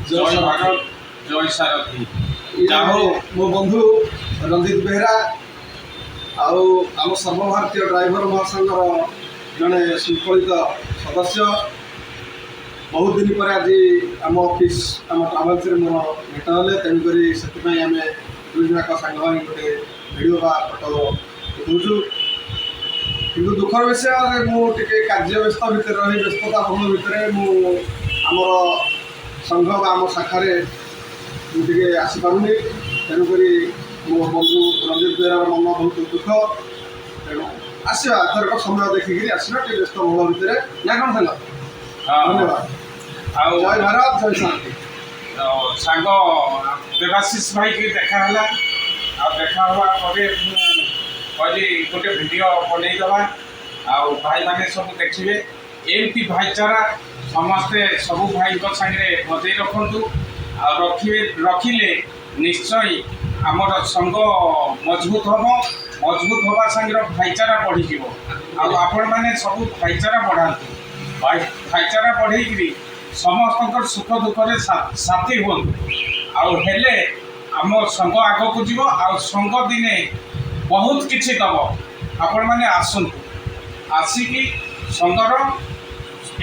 जय भारत जय सारथी जाहो मो बंधु रंजित बेहरा आम सर्वभारतीय ड्राइवर महासंघर जड़े शृंखलित सदस्य बहुत दिन पर आज आम ऑफिस आम ट्राभेल्स मोर भेट हेले तेणुक से आम दुईजनाक सांग गोटे भिडियो बा फटो उठाऊँ कि दुखर विषय मुझे कार्य व्यस्त भितर रही व्यस्तता बहुल भितर मुझर संघ बा आम शाखार मुझे आसीपारूनी तेणुक मो बंधु रंजित बेहरार मन बहुत दुख तेणु आसवा एथरक समय देखिक आसवा व्यस्त बहुल भितर ना कौन सांग धन्यवाद जय भारत जय शांति सांग देवाशीष भाई की देखा है देखा हवा कहली गोटे भिडियो बनईदवा भाई मैंने सब देखिए एमती भाईचारा समस्ते सबू भाई सागे बजै रखु रखिले निश्चय आमर संघ मजबूत हम मजबूत हवा सागर भाईचारा बढ़ी आपण मैंने सब भाईचारा बढ़ातु भाईचारा बढ़े समस्त सुख दुखे साथी हूँ आले आम संघ आग को जीव आ संघ दिने बहुत किसी दब आपण मैंने आसतु आसिकी संघर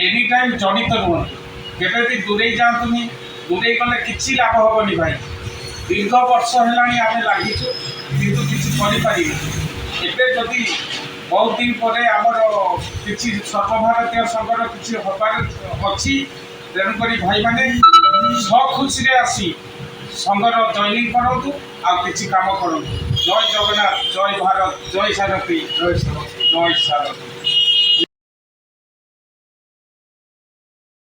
एनी टाइम जड़ित रुहतु केवे भी दूरे जातुनि दूरे गले किसी लाभ हेनी भाई दीर्घ वर्ष है आम लगिचु किंतु किसी जदि बहुत दिन पर आमर किसी सर्वभारतीय संघर किसी हबार अच्छी तेणुक भाई मैंने खुशी आसी संघर जॉइनिंग करूँ आ किसी काम करूँ जय जगन्नाथ जय भारत जय सारथी जय सारथी जय सारथी।